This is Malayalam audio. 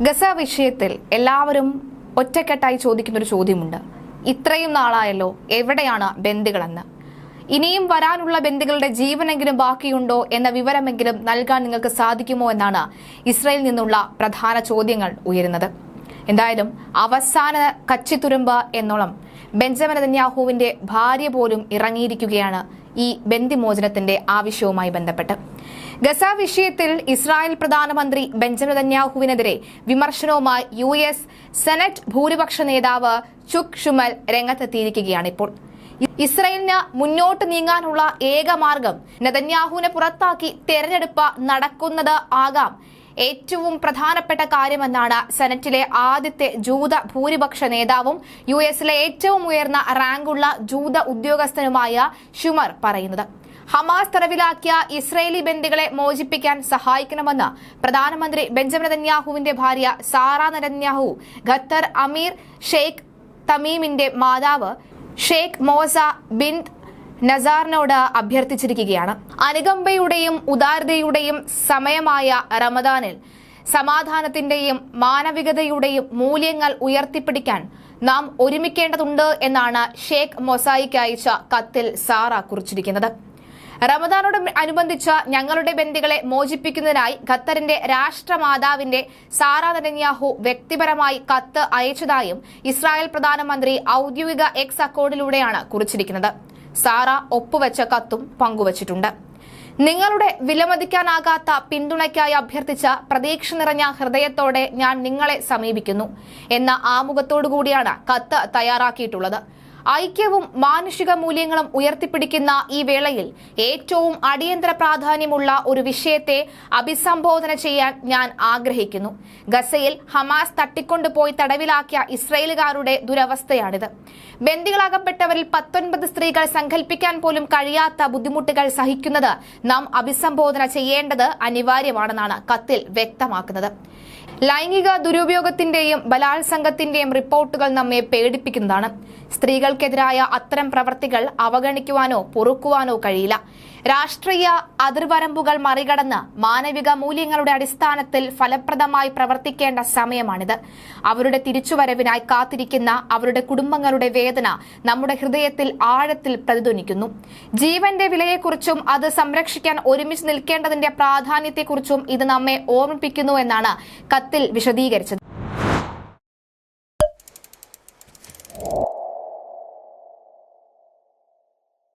ഗസ വിഷയത്തിൽ എല്ലാവരും ഒറ്റക്കെട്ടായി ചോദിക്കുന്ന ഒരു ചോദ്യമുണ്ട്. ഇത്രയും നാളായല്ലോ, എവിടെയാണ് ബന്ദികളെന്ന്? ഇനിയും വരാനുള്ള ബന്ദികളുടെ ജീവനെങ്കിലും ബാക്കിയുണ്ടോ എന്ന വിവരമെങ്കിലും നൽകാൻ നിങ്ങൾക്ക് സാധിക്കുമോ എന്നാണ് ഇസ്രായേലിൽ നിന്നുള്ള പ്രധാന ചോദ്യങ്ങൾ ഉയരുന്നത്. എന്തായാലും അവസാന കച്ചിത്തുരുമ്പ് എന്നോളം ബെഞ്ചമിൻ നെതന്യാഹുവിന്റെ ഭാര്യ പോലും ഇറങ്ങിയിരിക്കുകയാണ് ഈ ബന്ദിമോചനത്തിന്റെ ആവശ്യവുമായി ബന്ധപ്പെട്ട്. ഗസ വിഷയത്തിൽ ഇസ്രായേൽ പ്രധാനമന്ത്രി ബെഞ്ചമിൻ നെതന്യാഹുവിനെതിരെ വിമർശനവുമായി US സെനറ്റ് ഭൂരിപക്ഷ നേതാവ് ചുക് ഷുമൽ രംഗത്തെത്തിയിരിക്കുകയാണ്. ഇപ്പോൾ ഇസ്രായേലിന് മുന്നോട്ട് നീങ്ങാനുള്ള ഏക മാർഗം നെതന്യാഹുവിനെ പുറത്താക്കി തെരഞ്ഞെടുപ്പ് നടക്കുന്നത് ആകാം ഏറ്റവും പ്രധാനപ്പെട്ട കാര്യമെന്നാണ് സെനറ്റിലെ ആദ്യത്തെ ജൂത ഭൂരിപക്ഷ നേതാവും US ഏറ്റവും ഉയർന്ന റാങ്കുള്ള ജൂത ഉദ്യോഗസ്ഥനുമായ ഷുമർ പറയുന്നത്. ഹമാസ് തടവിലാക്കിയ ഇസ്രയേലി ബന്ദികളെ മോചിപ്പിക്കാൻ സഹായിക്കണമെന്ന് പ്രധാനമന്ത്രി ബെഞ്ചമിൻ നെതന്യാഹുവിന്റെ ഭാര്യ സാറ നെതന്യാഹു ഖത്തർ അമീർ ഷെയ്ഖ് തമീമിന്റെ മാതാവ് ഷെയ്ഖ് മോസ ബിൻത് നസാറിനോട് അഭ്യർത്ഥിച്ചിരിക്കുകയാണ്. അനുകമ്പയുടെയും ഉദാരതയുടെയും സമയമായ റമദാനിൽ സമാധാനത്തിന്റെയും മാനവികതയുടെയും മൂല്യങ്ങൾ ഉയർത്തിപ്പിടിക്കാൻ നാം ഒരുമിക്കേണ്ടതുണ്ട് എന്നാണ് ഷെയ്ഖ് മൊസായിക്ക് അയച്ച കത്തിൽ സാറ കുറിച്ചിരിക്കുന്നത്. റമദാനോട് അനുബന്ധിച്ച് ഞങ്ങളുടെ ബന്ദികളെ മോചിപ്പിക്കുന്നതിനായി ഖത്തറിന്റെ രാഷ്ട്രമാതാവിന്റെ സാറ നെതന്യാഹു വ്യക്തിപരമായി കത്ത് അയച്ചതായും ഇസ്രായേൽ പ്രധാനമന്ത്രി ഔദ്യോഗിക X അക്കൗണ്ടിലൂടെയാണ് കുറിച്ചിരിക്കുന്നത്. സാറ ഒപ്പുവെച്ച കത്തും പങ്കുവച്ചിട്ടുണ്ട്. നിങ്ങളുടെ വിലമതിക്കാനാകാത്ത പിന്തുണയ്ക്കായി അഭ്യർത്ഥിച്ച പ്രതീക്ഷ നിറഞ്ഞ ഹൃദയത്തോടെ ഞാൻ നിങ്ങളെ സമീപിക്കുന്നു എന്ന ആമുഖത്തോടുകൂടിയാണ് കത്ത് തയ്യാറാക്കിയിട്ടുള്ളത്. ഐക്യവും മാനുഷിക മൂല്യങ്ങളും ഉയർത്തിപ്പിടിക്കുന്ന ഈ വേളയിൽ ഏറ്റവും അടിയന്തര പ്രാധാന്യമുള്ള ഒരു വിഷയത്തെ അഭിസംബോധന ചെയ്യാൻ ഞാൻ ആഗ്രഹിക്കുന്നു. ഗസയിൽ ഹമാസ് തട്ടിക്കൊണ്ടുപോയി തടവിലാക്കിയ ഇസ്രയേലുകാരുടെ ദുരവസ്ഥയാണിത്. ബന്ദികളാകപ്പെട്ടവരിൽ 19 സ്ത്രീകൾ സങ്കല്പിക്കാൻ പോലും കഴിയാത്ത ബുദ്ധിമുട്ടുകൾ സഹിക്കുന്നത് നാം അഭിസംബോധന ചെയ്യേണ്ടത് അനിവാര്യമാണെന്നാണ് കത്തിൽ വ്യക്തമാക്കുന്നത്. ലൈംഗിക ദുരുപയോഗത്തിന്റെയും ബലാത്സംഗത്തിന്റെയും റിപ്പോർട്ടുകൾ നമ്മെ പേടിപ്പിക്കുന്നതാണ്. സ്ത്രീകൾക്കെതിരായ അത്തരം പ്രവർത്തികൾ അവഗണിക്കുവാനോ പൊറുക്കുവാനോ കഴിയില്ല. രാഷ്ട്രീയ അതിർവരമ്പുകൾ മറികടന്ന് മാനവിക മൂല്യങ്ങളുടെ അടിസ്ഥാനത്തിൽ ഫലപ്രദമായി പ്രവർത്തിക്കേണ്ട സമയമാണിത്. അവരുടെ തിരിച്ചുവരവിനായി കാത്തിരിക്കുന്ന അവരുടെ കുടുംബങ്ങളുടെ വേദന നമ്മുടെ ഹൃദയത്തിൽ ആഴത്തിൽ പ്രതിധ്വനിക്കുന്നു. ജീവന്റെ വിലയെക്കുറിച്ചും അത് സംരക്ഷിക്കാൻ ഒരുമിച്ച് നിൽക്കേണ്ടതിന്റെ പ്രാധാന്യത്തെക്കുറിച്ചും ഇത് നമ്മെ ഓർമ്മിപ്പിക്കുന്നു എന്നാണ് കത്തിൽ വിശദീകരിച്ചത്.